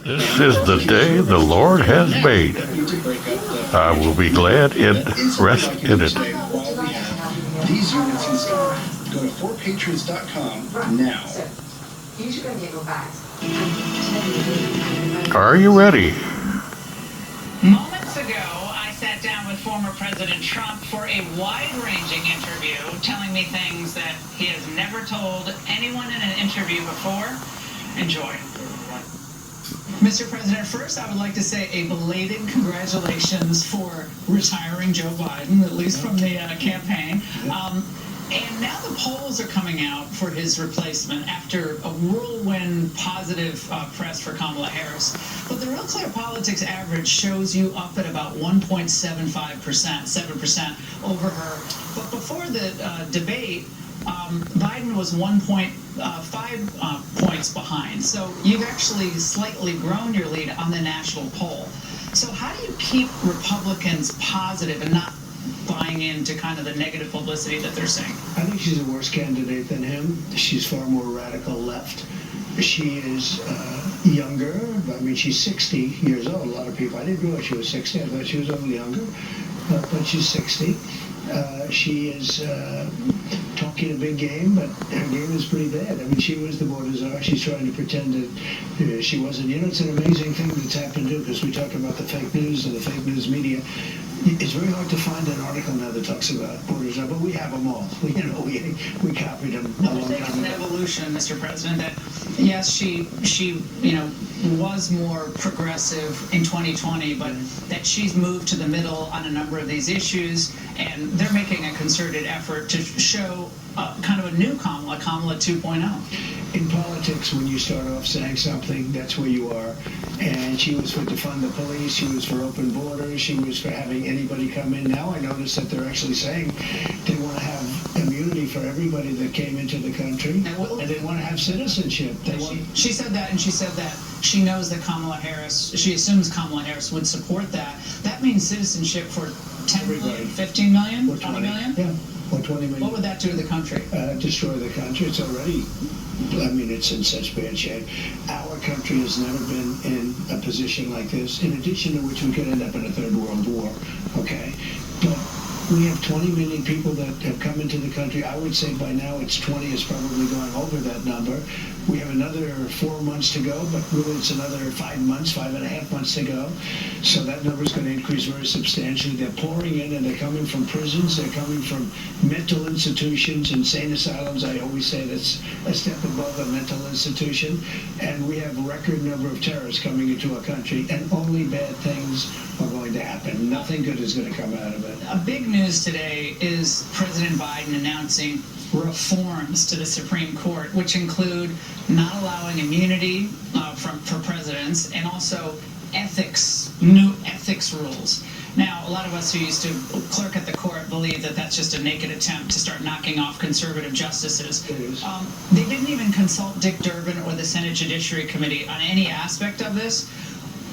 This is the day the Lord has made. I will be glad and rest in it. These units in stock. Go to 4patriots.com now. Are you ready? Moments ago, I sat down with former President Trump for a wide-ranging interview, telling me things that he has never told anyone in an interview before. Enjoy. Mr. President, first I would like to say a belated congratulations for retiring Joe Biden, at least from the campaign. And now the polls are coming out for his replacement after a whirlwind positive press for Kamala Harris. But the Real Clear Politics average shows you up at about 1.75%, 7% over her. But before the debate, Biden was 1.5 points behind. So you've actually slightly grown your lead on the national poll. So how do you keep Republicans positive and not buying into kind of the negative publicity that they're saying? I think she's a worse candidate than him. She's far more radical left. She is younger. I mean, she's 60 years old. A lot of people, I didn't realize she was 60. I thought she was a little younger. But she's 60. She is talking a big game, but her game is pretty bad. I mean, she was the border czar. She's trying to pretend that she wasn't. You know, it's an amazing thing that's happened to, because we talk about the fake news and the fake news media. It's very hard to find an article now that talks about border czar, but we have them all. We copied them a long time ago. It's an evolution, Mr. President, that yes, she was more progressive in 2020, but that she's moved to the middle on a number of these issues, and they're making a concerted effort to show kind of a new Kamala 2.0. In politics, when you start off saying something, that's where you are. And she was for defund the police, she was for open borders, she was for having anybody come in. Now I notice that they're actually saying they want to have immunity for everybody that came into the country, and they want to have citizenship. She said that, and she said that she knows that she assumes Kamala Harris would support that. That means citizenship for 10 million, 15 million, 20 million? Yeah, or 20 million. What would that do to the country? Destroy the country. It's already, I mean, it's in such bad shape. Our country has never been in a position like this, in addition to which we could end up in a third world war, okay? But we have 20 million people that have come into the country. I would say by now it's 20, is probably going over that number. We have another 4 months to go, but really it's another 5 months, 5.5 months to go. So that number is going to increase very substantially. They're pouring in, and they're coming from prisons. They're coming from mental institutions, insane asylums. I always say that's a step above a mental institution. And we have a record number of terrorists coming into our country, and only bad things are going to happen. Nothing good is going to come out of it. A big news today is President Biden announcing reforms to the Supreme Court, which include not allowing immunity for presidents, and also new ethics rules. Now, a lot of us who used to clerk at the court believe that that's just a naked attempt to start knocking off conservative justices. They didn't even consult Dick Durbin or the Senate Judiciary Committee on any aspect of this.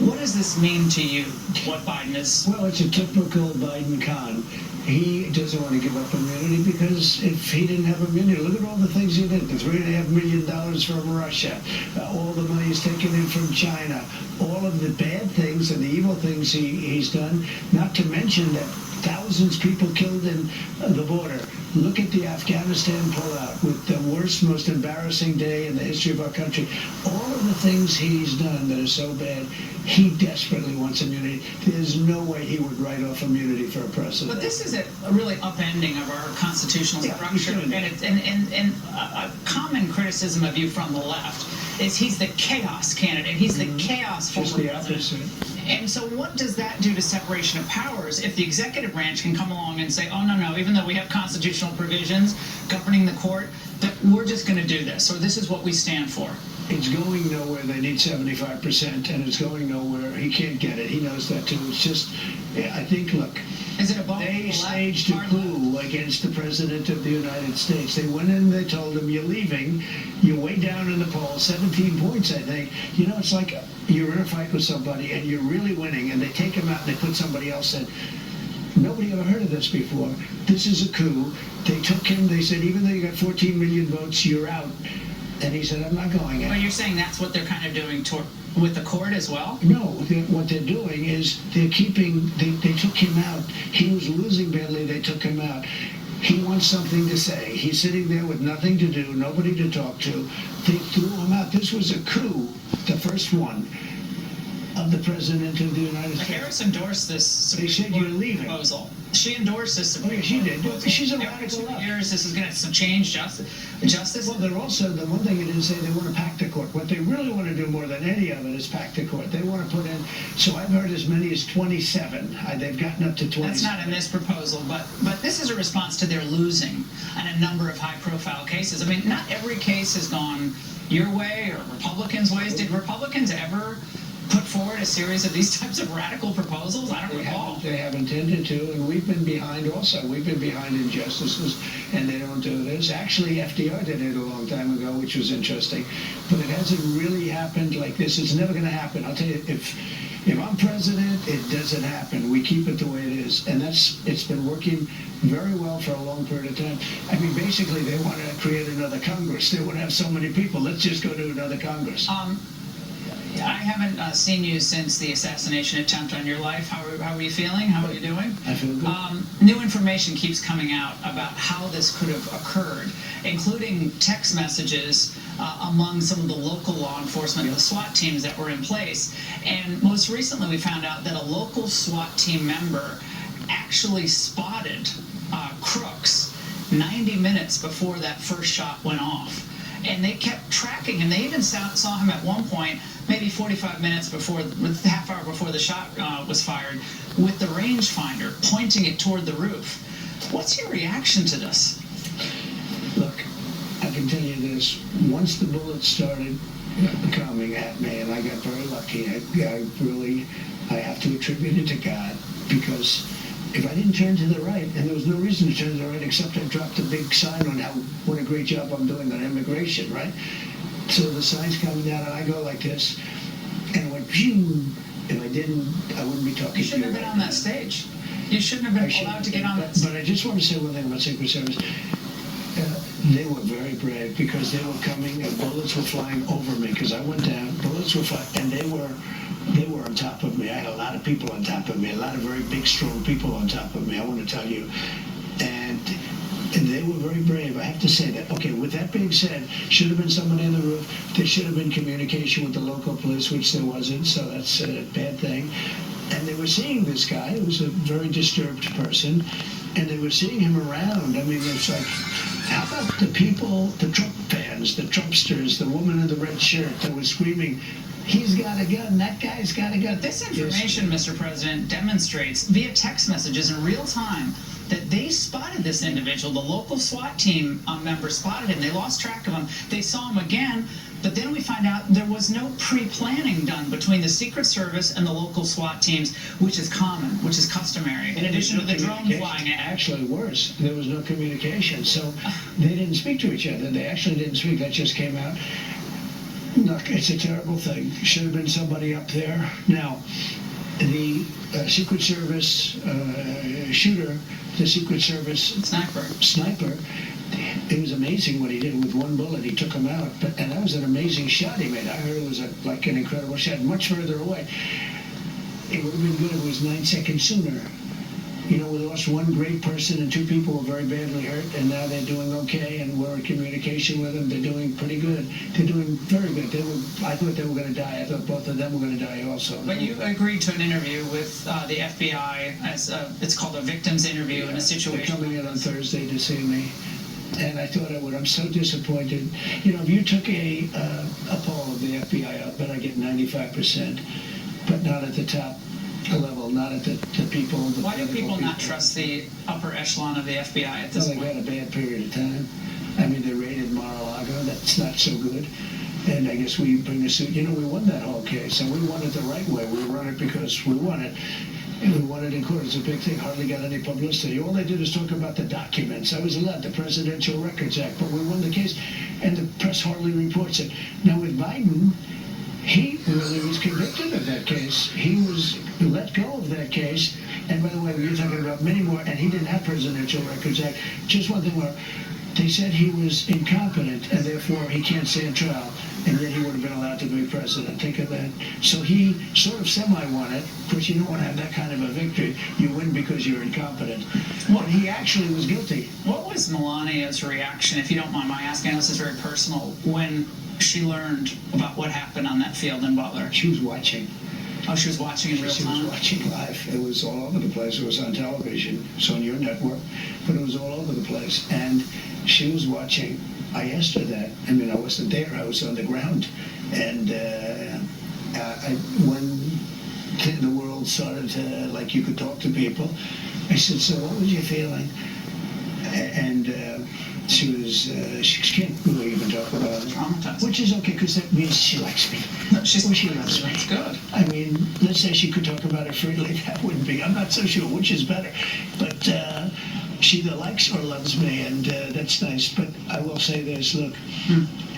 What does this mean to you, what Biden is? Well, it's a typical Biden con. He doesn't want to give up immunity, because if he didn't have immunity, look at all the things he did. The $3.5 million from Russia, all the money he's taken in from China, all of the bad things and the evil things he's done, not to mention that thousands of people killed in the border. Look at the Afghanistan pullout with the worst, most embarrassing day in the history of our country. All of the things he's done that are so bad, he desperately wants immunity. There's no way he would write off immunity for a president. But this is a really upending of our constitutional structure, and a common criticism of you from the left is he's the chaos candidate. He's the chaos forward president. And so what does that do to separation of powers if the executive branch can come along and say, oh, no, even though we have constitutional provisions governing the court, that we're just going to do this, or this is what we stand for? It's going nowhere. They need 75%, and it's going nowhere. He can't get it. He knows that, too. It's just, I think, look, is it a they staged a coup against the President of the United States. They went in and they told him, you're leaving. You're way down in the polls, 17 points, I think. You know, it's like you're in a fight with somebody, and you're really winning, and they take him out and they put somebody else in. Nobody ever heard of this before. This is a coup. They took him. They said, even though you got 14 million votes, you're out. And he said, I'm not going in. But you're saying that's what they're kind of doing with the court as well? No, what they're doing is they took him out. He was losing badly, they took him out. He wants something to say. He's sitting there with nothing to do, nobody to talk to. They threw him out. This was a coup, the first one, of the President of the United States. Harris endorsed this They said you're leaving. proposal. She endorsed this Supreme Oh, yeah, she Court did. proposal. She's a Every radical 2 left. years, this is going to change justice. Well, they're also, the one thing it is, they want to pack the court. What they really want to do more than any of it is pack the court. They want to put in, so I've heard as many as 27. They've gotten up to 20. That's not in this proposal, but this is a response to their losing on a number of high-profile cases. I mean, not every case has gone your way or Republicans' ways. Did Republicans ever put forward a series of these types of radical proposals? I don't recall. They haven't tended to, and we've been behind also. We've been behind in justices, and they don't do this. Actually, FDR did it a long time ago, which was interesting. But it hasn't really happened like this. It's never going to happen. I'll tell you, if I'm president, it doesn't happen. We keep it the way it is. And it's been working very well for a long period of time. I mean, basically, they want to create another Congress. They want to have so many people. Let's just go to another Congress. I haven't seen you since the assassination attempt on your life. How are you feeling? How are you doing? I feel good. New information keeps coming out about how this could have occurred, including text messages among some of the local law enforcement, the SWAT teams that were in place. And most recently, we found out that a local SWAT team member actually spotted crooks 90 minutes before that first shot went off. And they kept tracking him. They even saw him at one point, maybe 45 minutes before, half hour before the shot was fired, with the rangefinder pointing it toward the roof. What's your reaction to this? Look, I can tell you this. Once the bullets started coming at me, and I got very lucky, I have to attribute it to God, because if I didn't turn to the right, and there was no reason to turn to the right except I dropped a big sign on what a great job I'm doing on immigration, right? So the sign's coming down, and I go like this, and it went, phew. If I didn't, I wouldn't be talking to you. You shouldn't have been on that stage. You shouldn't have been allowed to get on that stage. But I just want to say one thing about Secret Service. They were very brave, because they were coming and bullets were flying over me, because I went down, bullets were flying, and they were on top of me. I had a lot of people on top of me, a lot of very big, strong people on top of me, I want to tell you. And they were very brave, I have to say that. Okay, with that being said, should have been somebody on the roof. There should have been communication with the local police, which there wasn't, so that's a bad thing. And they were seeing this guy, who was a very disturbed person, and they were seeing him around. I mean, it's like, how about the people, the Trump fans, the Trumpsters, the woman in the red shirt that was screaming, he's got a gun, that guy's got a gun. This information, Mr. President, demonstrates via text messages in real time that they spotted this individual. The local SWAT team member spotted him. They lost track of him. They saw him again, but then we find out there was no pre-planning done between the Secret Service and the local SWAT teams, which is common, which is customary, in addition to the drone flying at. Actually worse, there was no communication, so they didn't speak to each other. They actually didn't speak. That just came out. Look, it's a terrible thing. Should have been somebody up there. Now, the Secret Service shooter, the Secret Service sniper, it was amazing what he did with one bullet. He took him out, and that was an amazing shot he made. I heard it was like an incredible shot, much further away. It would have been good if it was 9 seconds sooner. You know, we lost one great person and two people were very badly hurt, and now they're doing okay, and we're in communication with them. They're doing pretty good. They're doing very good. I thought they were going to die. I thought both of them were going to die also. But you agreed to an interview with the FBI, as it's called a victim's interview in a situation. They're coming in on Thursday to see me, and I thought I would. I'm so disappointed. You know, if you took a poll of the FBI, I bet I get 95%, but not at the top level, not at the people. Why do people not trust the upper echelon of the FBI at this point? They've had a bad period of time. I mean, they raided Mar-a-Lago. That's not so good. And I guess we bring a suit. You know, we won that whole case, and we won it the right way. We won it because we won it. And we won it in court. It's a big thing. Hardly got any publicity. All they did is talk about the documents. I was allowed the Presidential Records Act, but we won the case, and the press hardly reports it. Now with Biden, he really was convicted of that case. He was let go of that case. And by the way, you're talking about many more, and he didn't have Presidential Records Act. Just one thing more. They said he was incompetent and therefore he can't stand trial, and then he would have been allowed to be president. Think of that. So he sort of semi-won it. Of course, you don't want to have that kind of a victory. You win because you're incompetent. But he actually was guilty. What was Melania's reaction, if you don't mind my asking? This is very personal. When she learned about what happened on that field in Butler. She was watching. Oh, she was watching in real time? She was watching live. It was all over the place. It was on television. It was on your network. But it was all over the place. And she was watching. I asked her that. I mean, I wasn't there. I was on the ground. And when the world started to, like, you could talk to people, I said, so what was your feeling? And she can't really even talk about it. Traumatized. Which is okay, because that means she likes me. She loves me. That's good. I mean, let's say she could talk about it freely. That wouldn't be. I'm not so sure which is better. But she either likes or loves me, and that's nice. But I will say this, look,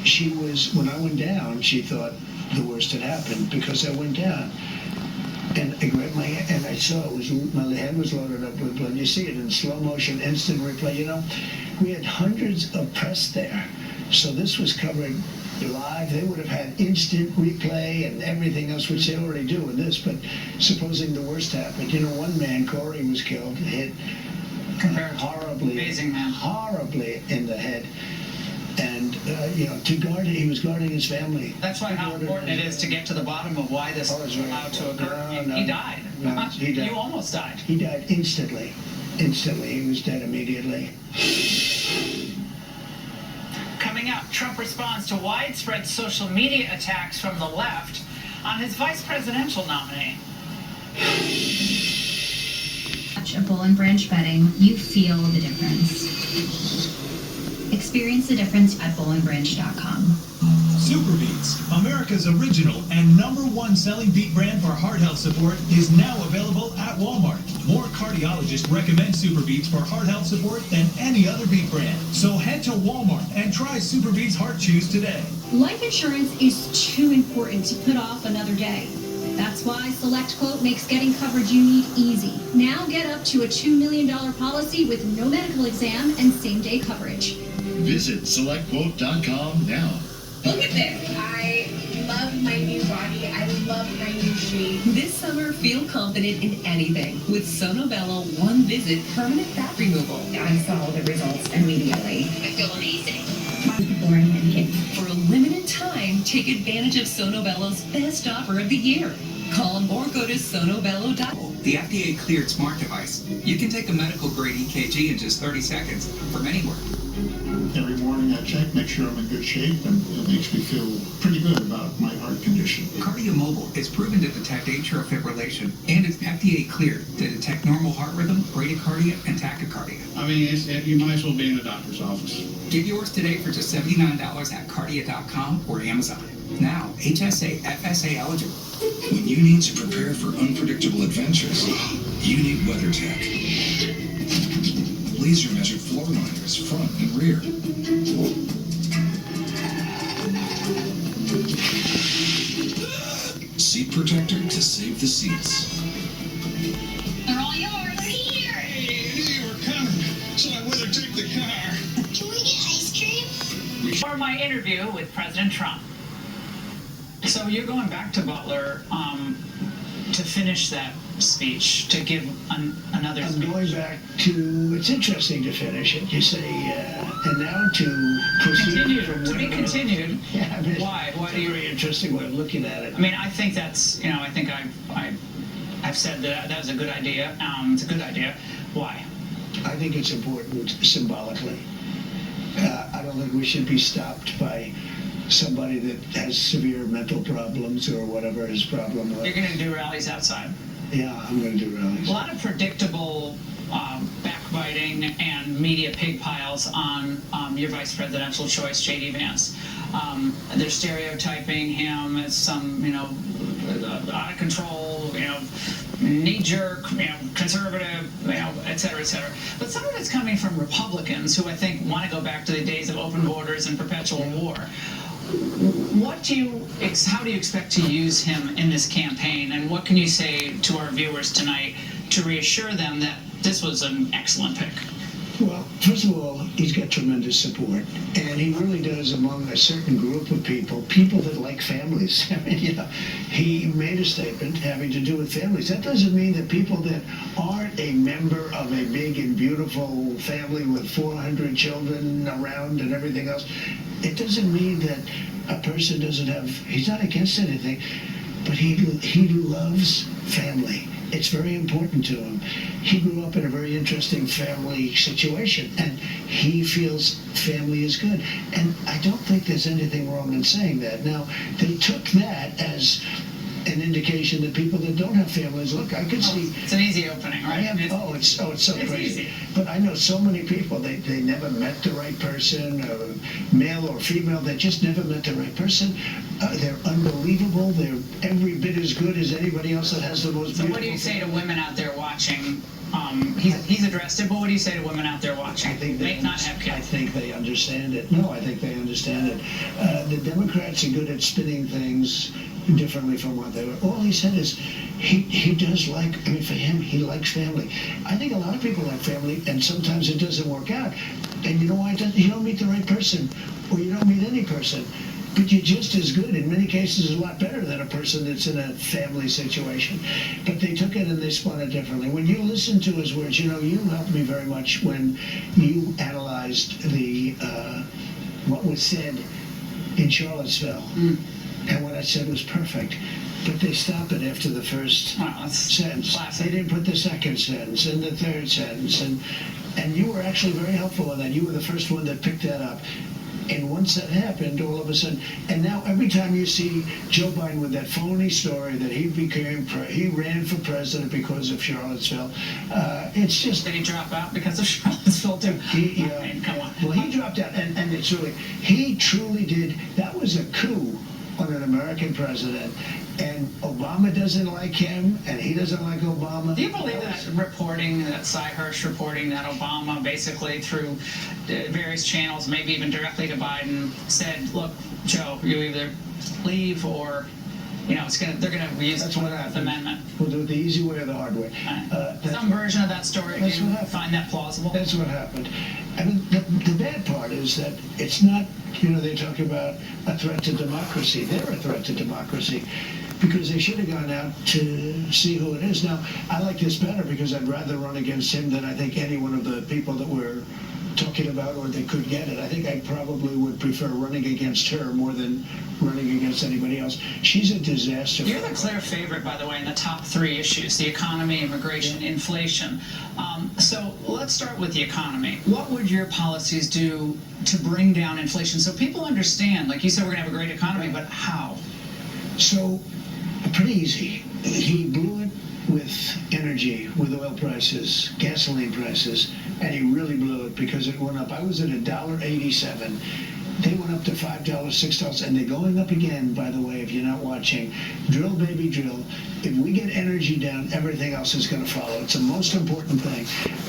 she was, when I went down, she thought the worst had happened because I went down. And I grabbed my hand, and I saw it was, my head was loaded up with blood. You see it in slow motion, instant replay. You know, we had hundreds of press there. So this was covered live. They would have had instant replay and everything else, which they already do in this. But supposing the worst happened, you know, one man, Corey, was killed, hit horribly, Amazing man. horribly in the head. And, you know, to guard it, he was guarding his family. That's why how important it is to get to the bottom of why this was allowed to occur. No, he died. No, he died. You almost died. He died instantly. Instantly. He was dead immediately. Coming up, Trump responds to widespread social media attacks from the left on his vice presidential nominee. A Bull and Branch bedding, you feel the difference. Experience the difference at bullandbranch.com. Super Beats, America's original and #1 selling beat brand for heart health support, is now available at Walmart. More cardiologists recommend Super Beats for heart health support than any other beat brand. So head to Walmart and try Super Beats Heart Chews today. Life insurance is too important to put off another day. That's why Select Quote makes getting coverage you need easy. Now get up to a $2 million policy with no medical exam and same-day coverage. Visit selectquote.com now. Look at this. I love my new body. I love my new shape. This summer, feel confident in anything with Sonobello One Visit Permanent Fat Removal. I saw the results immediately. I feel amazing. People are naked. For a limited time, take advantage of Sonobello's best offer of the year. Call or go to sonobello.com. The FDA-cleared smart device. You can take a medical-grade EKG in just 30 seconds from anywhere. Every morning I check, make sure I'm in good shape, and it makes me feel pretty good about my heart condition. KardioMobile is proven to detect atrial fibrillation, and it's FDA cleared to detect normal heart rhythm, bradycardia, and tachycardia. I mean, you might as well be in the doctor's office. Get yours today for just $79 at Kardia.com or Amazon. Now, HSA FSA eligible. When you need to prepare for unpredictable adventures, you need WeatherTech. Laser measured floor liners, front and rear. Seat protector to save the seats. They're all yours. Here. Hey, I knew you were coming, so I WeatherTech the car. Can we get ice cream? For my interview with President Trump. So you're going back to Butler to finish that speech, to give another I'm speech. going back to, it's interesting to finish it. You say, and now to proceed Continued, from to be where- continued. Yeah, I mean, Why? Why do you? very interesting way of looking at it. I mean, I think that's, you know, I think I've said that was a good idea. It's a good idea. Why? I think it's important symbolically. I don't think we should be stopped by somebody that has severe mental problems or whatever his problem was. You're going to do rallies outside. Yeah, I'm going to do rallies. A lot of predictable backbiting and media pig piles on your vice presidential choice, J.D. Vance. They're stereotyping him as some, you know, out of control, you know, knee-jerk, you know, conservative, you know, et cetera, et cetera. But some of it's coming from Republicans who I think want to go back to the days of open borders and perpetual war. How do you expect to use him in this campaign, and what can you say to our viewers tonight to reassure them that this was an excellent pick? Well, first of all, he's got tremendous support, and he really does among a certain group of people that like families. I mean, he made a statement having to do with families. That doesn't mean that people that aren't a member of a big and beautiful family with 400 children around and everything else, it doesn't mean that a person doesn't have, he's not against anything, but he loves family. It's very important to him. He grew up in a very interesting family situation, and he feels family is good. And I don't think there's anything wrong in saying that. Now, they took that as an indication that people that don't have families, look, I could see. It's an easy opening, right? It's so crazy. Easy. But I know so many people, they never met the right person, male or female, they just never met the right person. They're unbelievable. They're every bit as good as anybody else that has the most beautiful. So what do you say to women out there watching? He's addressed it, but what do you say to women out there watching? I think May not have kids. I think they understand it. No, I think they understand it. The Democrats are good at spinning things differently from what they were. All he said is he does like, I mean, for him, he likes family. I think a lot of people like family, and sometimes it doesn't work out. And you know why it doesn't? You don't meet the right person, or you don't meet any person. But you're just as good, in many cases, a lot better than a person that's in a family situation. But they took it and they spun it differently. When you listen to his words, you helped me very much when you analyzed the what was said in Charlottesville. And what I said was perfect. But they stopped it after the first sentence. Classic. They didn't put the second sentence and the third sentence. And you were actually very helpful in that. You were the first one that picked that up. And once that happened, all of a sudden, and now every time you see Joe Biden with that phony story that he ran for president because of Charlottesville, it's just. Did he drop out because of Charlottesville too? Come on. Well, he dropped out, and it's really, he truly did. That was a coup on an American president, and Obama doesn't like him, and he doesn't like Obama. Do you believe that reporting, that Cy Hirsch reporting that Obama basically through various channels, maybe even directly to Biden, said, look, Joe, you either leave or, they're going to use the 25th Amendment. We'll do it the easy way or the hard way. Some version of that story, do you find that plausible? That's what happened. I mean, the bad part is that it's not, they talk about a threat to democracy. They're a threat to democracy because they should have gone out to see who it is. Now, I like this better because I'd rather run against him than I think any one of the people that we're talking about or they could get it. I think I probably would prefer running against her more than running against anybody else. She's a disaster. You're the clear favorite, by the way, in the top three issues: the economy, immigration, inflation. So let's start with the economy. What would your policies do to bring down inflation so people understand? Like you said, we're going to have a great economy, but how? So, pretty easy. He blew it with energy, with oil prices, gasoline prices, and he really blew it because it went up. I was at $1.87. They went up to $5, $6, and they're going up again, by the way, if you're not watching. Drill, baby, drill. If we get energy down, everything else is going to follow. It's the most important thing.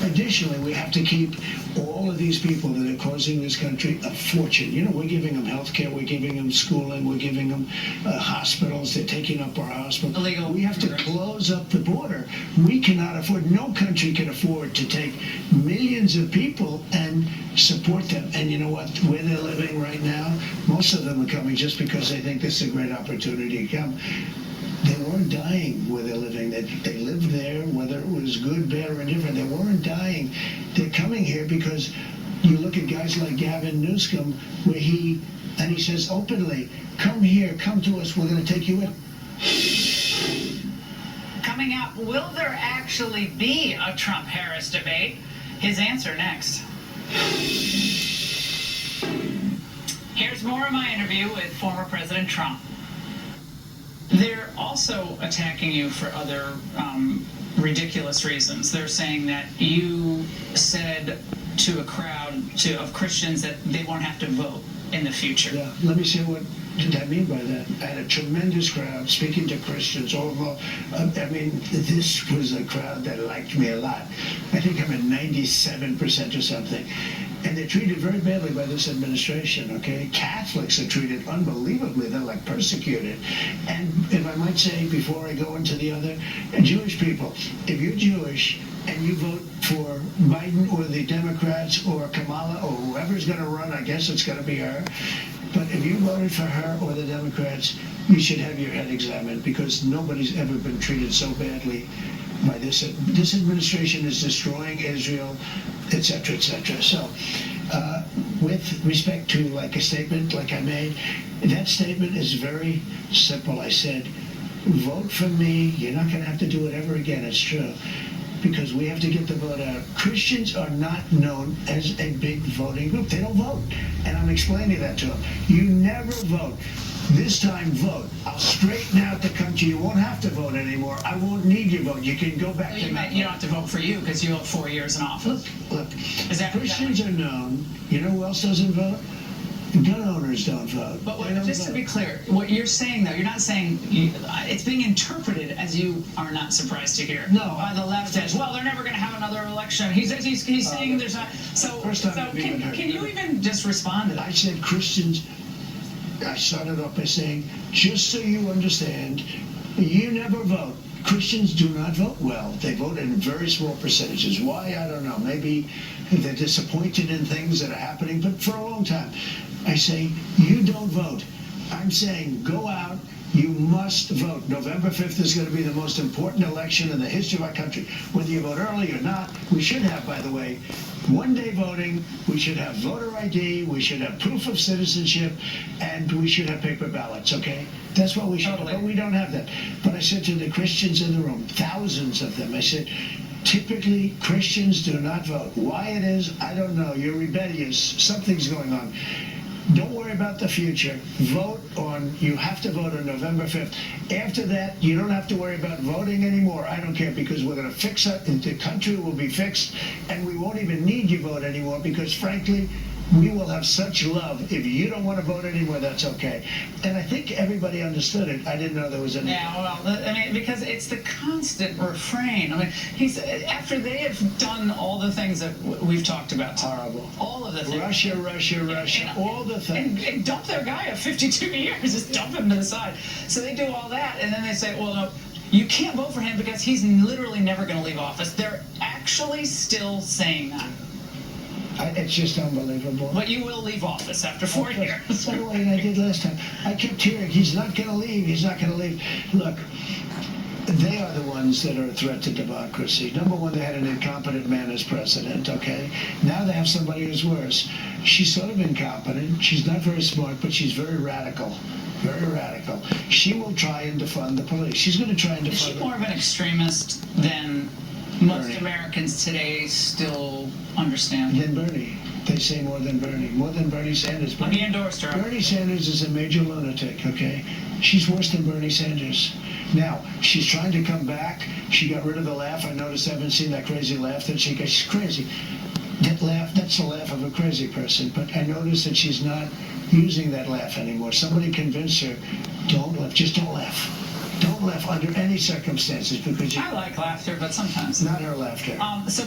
Additionally, we have to keep all of these people that are causing this country a fortune. We're giving them health care, we're giving them schooling, we're giving them hospitals. They're taking up our hospitals. Illegal. We have to close up the border. We cannot afford, no country can afford to take millions of people and support them. And you know what? Where they're living right now, most of them are coming just because they think this is a great opportunity to come. They weren't dying where they're living. They lived there, whether it was good, bad, or indifferent. They weren't dying. They're coming here because you look at guys like Gavin Newsom, where he says openly, come here, come to us, we're going to take you in. Coming up, will there actually be a Trump-Harris debate? His answer next. Here's more of my interview with former President Trump. They're also attacking you for other ridiculous reasons. They're saying that you said to a crowd of Christians that they won't have to vote in the future. Yeah, let me say what did I mean by that. I had a tremendous crowd speaking to Christians. This was a crowd that liked me a lot. I think I'm at 97% or something. And they're treated very badly by this administration, okay? Catholics are treated unbelievably. They're like persecuted. And if I might say, before I go into the other, Jewish people, if you're Jewish and you vote for Biden or the Democrats or Kamala or whoever's going to run, I guess it's going to be her. But if you voted for her or the Democrats, you should have your head examined, because nobody's ever been treated so badly by this. This administration is destroying Israel, etc., etc. So, with respect to like a statement like I made, that statement is very simple. I said, vote for me. You're not going to have to do it ever again. It's true. Because we have to get the vote out. Christians are not known as a big voting group. They don't vote. And I'm explaining that to them. You never vote. This time, vote. I'll straighten out the country. You won't have to vote anymore. I won't need your vote. You can go back to that. You don't have to vote for you because you have 4 years in office. Look. Christians are known. You know who else doesn't vote? Gun owners don't vote. But just to be clear, what you're saying, though, you're not saying it's being interpreted as you are not surprised to hear. No. By the left as well. They're never going to have another election. He's saying there's not. So can you even just respond to that? I said Christians. I started off by saying, just so you understand, you never vote. Christians do not vote well. They vote in very small percentages. Why? I don't know. Maybe they're disappointed in things that are happening, but for a long time. I say, you don't vote. I'm saying, go out. You must vote. November 5th is going to be the most important election in the history of our country. Whether you vote early or not, we should have, by the way, one-day voting. We should have voter ID. We should have proof of citizenship, and we should have paper ballots, okay? That's what we should have, but we don't have that. But I said to the Christians in the room, thousands of them, I said, typically, Christians do not vote. Why it is, I don't know. You're rebellious. Something's going on. Don't worry about the future. You have to vote on November 5th. After that, you don't have to worry about voting anymore. I don't care, because we're going to fix it. The country will be fixed, and we won't even need your vote anymore, because frankly, we will have such love. If you don't want to vote anymore, that's okay. And I think everybody understood it. I didn't know there was any. Yeah, well, I mean, because it's the constant refrain. I mean, after they have done all the things that we've talked about. Horrible. All of the things. Russia, all the things. And dump their guy of 52 years, just dump him to the side. So they do all that, and then they say, well, no, you can't vote for him because he's literally never going to leave office. They're actually still saying that. It's just unbelievable. But you will leave office after 4 years. By the way, and I did last time. I kept hearing, he's not going to leave, he's not going to leave. Look, they are the ones that are a threat to democracy. Number one, they had an incompetent man as president, okay? Now they have somebody who's worse. She's sort of incompetent. She's not very smart, but she's very radical. Very radical. She will try and defund the police. She's going to try and defund. Is she more of an extremist than most Americans today still understand? Than Bernie. They say more than Bernie. More than Bernie Sanders. He endorsed her. Bernie Sanders is a major lunatic, okay? She's worse than Bernie Sanders. Now, she's trying to come back. She got rid of the laugh. I noticed I haven't seen that crazy laugh that she got. She's crazy. That laugh, that's the laugh of a crazy person. But I noticed that she's not using that laugh anymore. Somebody convinced her, don't laugh. Just don't laugh. Don't laugh under any circumstances, because I like laughter, but sometimes not her laughter.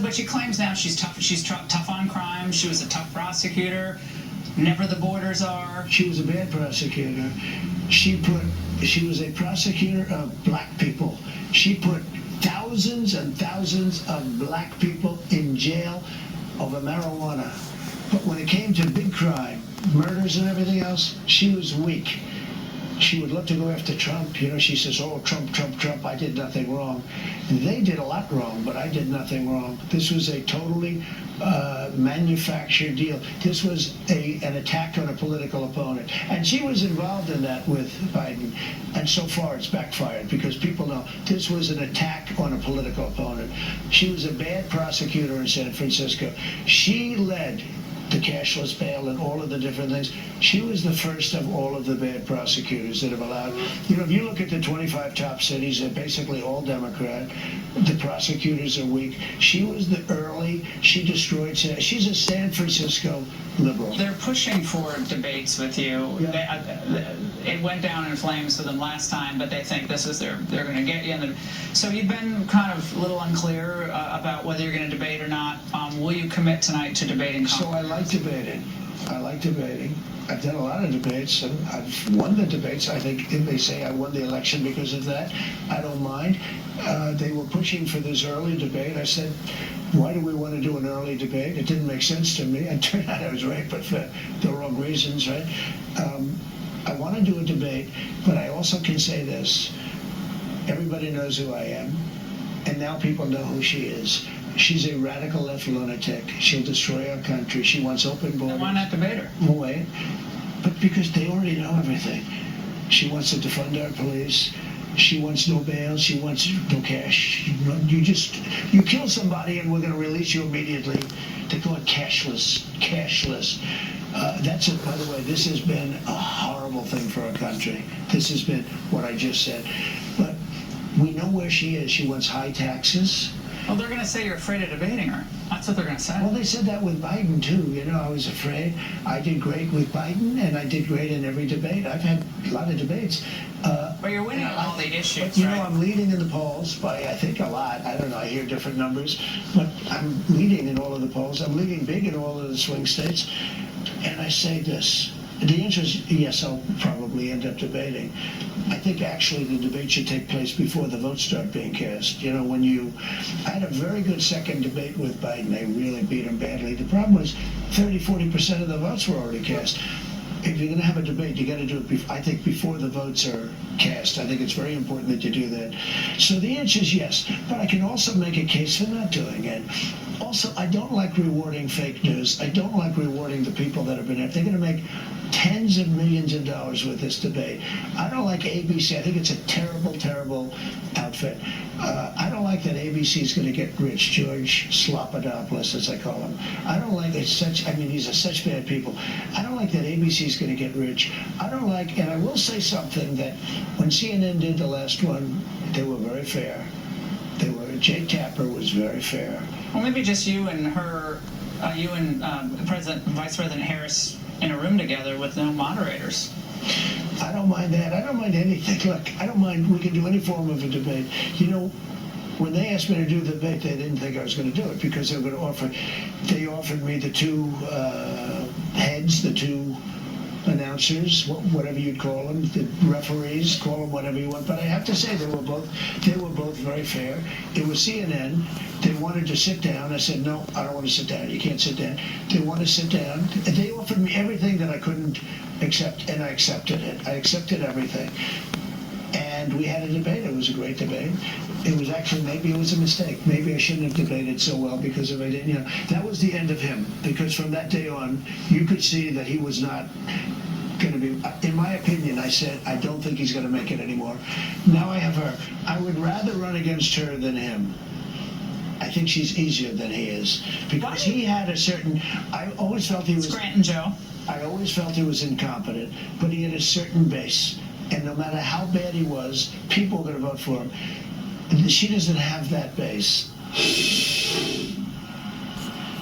But she claims now she's tough. She's tough on crime. She was a tough prosecutor. Never the borders are. She was a bad prosecutor. She was a prosecutor of black people. She put thousands and thousands of black people in jail over marijuana. But when it came to big crime, murders and everything else, she was weak. She would love to go after Trump. You know, she says, oh, Trump, Trump, Trump, I did nothing wrong. They did a lot wrong, but I did nothing wrong. This was a totally manufactured deal. This was an attack on a political opponent. And she was involved in that with Biden. And so far it's backfired, because people know this was an attack on a political opponent. She was a bad prosecutor in San Francisco. She led the cashless bail and all of the different things. She was the first of all of the bad prosecutors that have allowed. You know, if you look at the 25 top cities, they're basically all Democrat. The prosecutors are weak. She was the early. She destroyed. She's a San Francisco liberal. They're pushing for debates with you. Yeah. It went down in flames for them last time, but they think this is they're going to get you. So you've been kind of a little unclear about whether you're going to debate or not. Will you commit tonight to debating Congress? So I like debating. I like debating. I've done a lot of debates, and I've won the debates. I think if they say I won the election because of that, I don't mind. They were pushing for this early debate. I said, why do we want to do an early debate? It didn't make sense to me. It turned out I was right, but for the wrong reasons, right? I want to do a debate, but I also can say this. Everybody knows who I am, and now people know who she is. She's a radical left lunatic. She'll destroy our country. She wants open borders. Then why not debate her? Well, wait. But because they already know everything. She wants to defund our police. She wants no bail. She wants no cash. You kill somebody and we're going to release you immediately. They call it cashless. Cashless. That's it. By the way, this has been a horrible thing for our country. This has been what I just said. But we know where she is. She wants high taxes. Well, they're going to say you're afraid of debating her. That's what they're going to say. Well, they said that with Biden, too. You know, I was afraid. I did great with Biden, and I did great in every debate. I've had a lot of debates. But you're winning on all the issues, but, you right? know, I'm leading in the polls by, I think, a lot. I don't know. I hear different numbers. But I'm leading in all of the polls. I'm leading big in all of the swing states. And I say this. The answer is yes, I'll probably end up debating. I think actually the debate should take place before the votes start being cast. You know, I had a very good second debate with Biden. I really beat him badly. The problem was 30-40% of the votes were already cast. If you're going to have a debate, you got to do it, I think, before the votes are cast. I think it's very important that you do that. So the answer is yes, but I can also make a case for not doing it. Also, I don't like rewarding fake news. I don't like rewarding the people that have been, if they're going to make tens of millions of dollars with this debate. I don't like ABC. I think it's a terrible, terrible outfit. I don't like that ABC is going to get rich. George Slopadopoulos, as I call him. I don't like these are such bad people. I don't like that ABC is going to get rich. I don't like, and I will say something that when CNN did the last one, they were very fair. Jay Tapper was very fair. Well, maybe just you and her, Vice President Harris in a room together with no moderators. I don't mind that. I don't mind anything. Look, I don't mind. We can do any form of a debate. You know, when they asked me to do the debate, they didn't think I was going to do it because they were going to offered me the two heads, the two announcers, whatever you'd call them, the referees, call them whatever you want. But I have to say they were both very fair. It was CNN. They wanted to sit down. I said, no, I don't want to sit down. You can't sit down. They want to sit down. They offered me everything that I couldn't accept, and I accepted it. I accepted everything. And we had a debate. It was a great debate. It was actually, maybe it was a mistake. Maybe I shouldn't have debated so well because if I didn't, you know, that was the end of him. Because from that day on, you could see that he was not going to be, in my opinion, I said, I don't think he's going to make it anymore. Now I have her. I would rather run against her than him. I think she's easier than he is. Because he had a certain, I always felt he was... Scranton Joe. I always felt he was incompetent, but he had a certain base. And no matter how bad he was, people were going to vote for him. She doesn't have that base.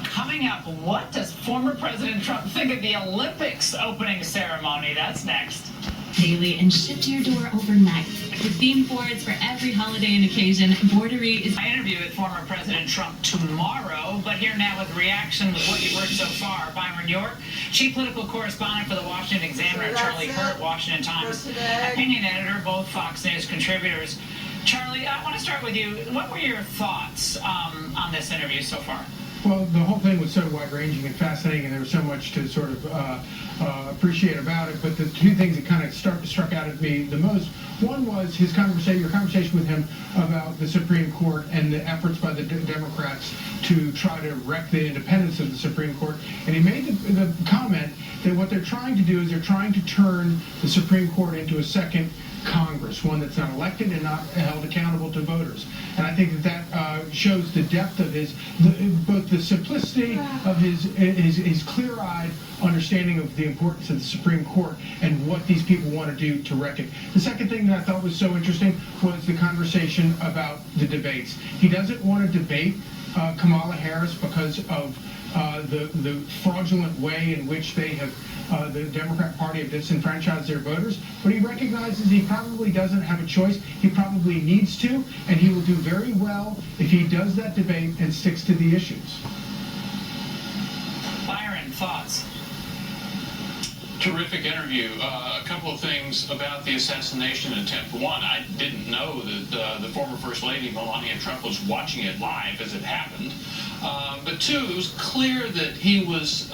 Coming up, what does former President Trump think of the Olympics opening ceremony? That's next. Daily and shipped to your door overnight. With theme boards for every holiday and occasion, Borderie is... I interview with former President Trump tomorrow, but here now with reaction with what you've heard so far. Byron York, chief political correspondent for the Washington Examiner, Charlie Hurt, Washington Times, opinion editor, both Fox News contributors. Charlie, I want to start with you. What were your thoughts on this interview so far? Well, the whole thing was so wide-ranging and fascinating, and there was so much to sort of appreciate about it. But the two things that kind of struck out at me the most, one was your conversation with him about the Supreme Court and the efforts by the Democrats to try to wreck the independence of the Supreme Court. And he made the comment that what they're trying to do is they're trying to turn the Supreme Court into a second Congress, one that's not elected and not held accountable to voters. And I think that shows the depth of both the simplicity of his clear-eyed understanding of the importance of the Supreme Court and what these people want to do to wreck it. The second thing that I thought was so interesting was the conversation about the debates. He doesn't want to debate Kamala Harris because of the fraudulent way in which they have the Democrat Party have disenfranchised their voters, but he recognizes he probably doesn't have a choice. He probably needs to, and he will do very well if he does that debate and sticks to the issues. Byron, thoughts? Terrific interview. A couple of things about the assassination attempt. One, I didn't know that the former First Lady, Melania Trump, was watching it live as it happened. But two, it was clear that he was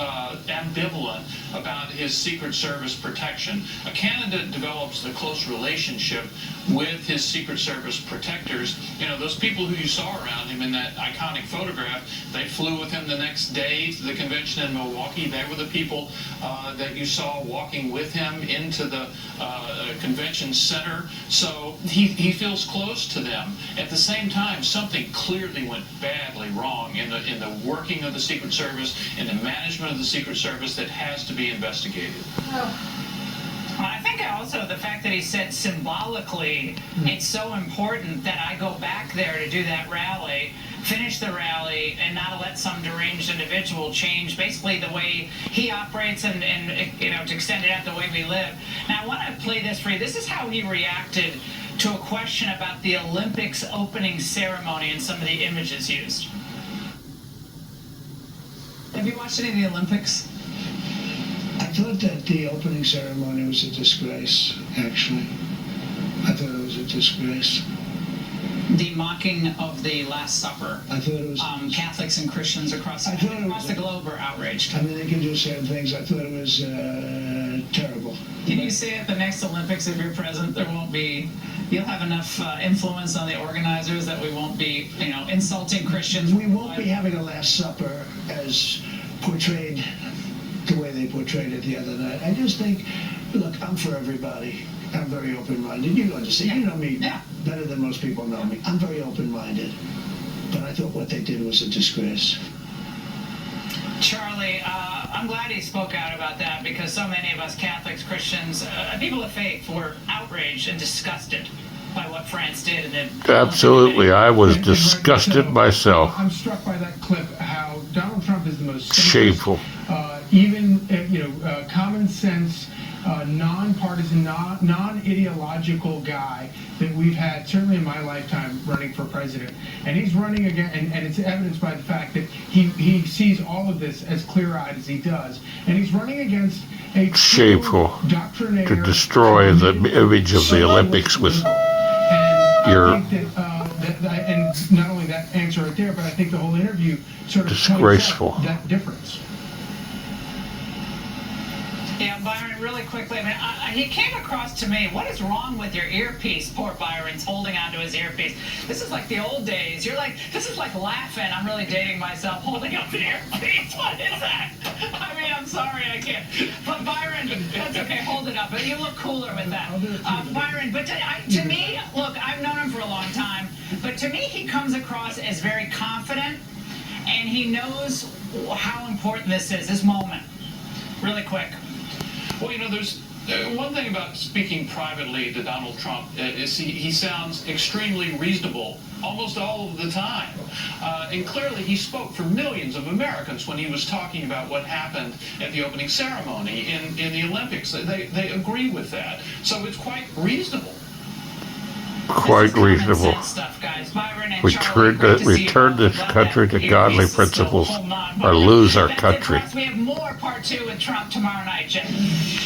ambivalent about his Secret Service protection. A candidate develops a close relationship with his Secret Service protectors. You know, those people who you saw around him in that iconic photograph, they flew with him the next day to the convention in Milwaukee. They were the people that you saw walking with him into the convention center. So he feels close to them. At the same time, something clearly went badly wrong in the working of the Secret Service, in the management of the Secret Service that has to be investigated. Well, I think also the fact that he said symbolically it's so important that I go back there to do that rally, finish the rally, and not let some deranged individual change basically the way he operates and you know, to extend it out the way we live. Now, I want to play this for you. This is how he reacted to a question about the Olympics opening ceremony and some of the images used. Have you watched any of the Olympics? I thought that the opening ceremony was a disgrace, actually. I thought it was a disgrace. The mocking of the Last Supper. I thought it was... Catholics and Christians across the globe are outraged. I mean, they can do certain things. I thought it was terrible. Can you say at the next Olympics, if you're present, there won't be... You'll have enough influence on the organizers that we won't be, you know, insulting Christians. We won't be having a Last Supper as portrayed the way they portrayed it the other night. I just think, look, I'm for everybody. I'm very open-minded. You understand. You know me better than most people know me. I'm very open-minded. But I thought what they did was a disgrace. Charlie, I'm glad he spoke out about that because so many of us Catholics, Christians, people of faith were outraged and disgusted by what France did. Absolutely. I was disgusted myself. I'm struck by that clip, how Donald Trump is the most shameful. Even, common sense, non-partisan, non-ideological guy that we've had, certainly in my lifetime, running for president. And he's running again, and it's evidenced by the fact that he sees all of this as clear-eyed as he does. And he's running against a shameful to destroy the image of the Olympics with your... and not only that answer right there, but I think the whole interview sort of disgraceful. Points out that difference. Yeah, Byron, really quickly, I mean, he came across to me, what is wrong with your earpiece? Poor Byron's holding onto his earpiece. This is like the old days. This is like laughing. I'm really dating myself, holding up an earpiece. What is that? I mean, I'm sorry, I can't. But Byron, that's okay, hold it up. But you look cooler with that. Byron, but to me, look, I've known him for a long time, but to me, he comes across as very confident, and he knows how important this is, this moment. Really quick. Well, you know, there's one thing about speaking privately to Donald Trump is he sounds extremely reasonable almost all of the time. And clearly he spoke for millions of Americans when he was talking about what happened at the opening ceremony in the Olympics. They agree with that. So it's quite reasonable. Quite reasonable. Stuff, guys. Byron and we Charlie, turn this country to godly principles or lose our country. We have more part 2 with Trump tomorrow night, Jim.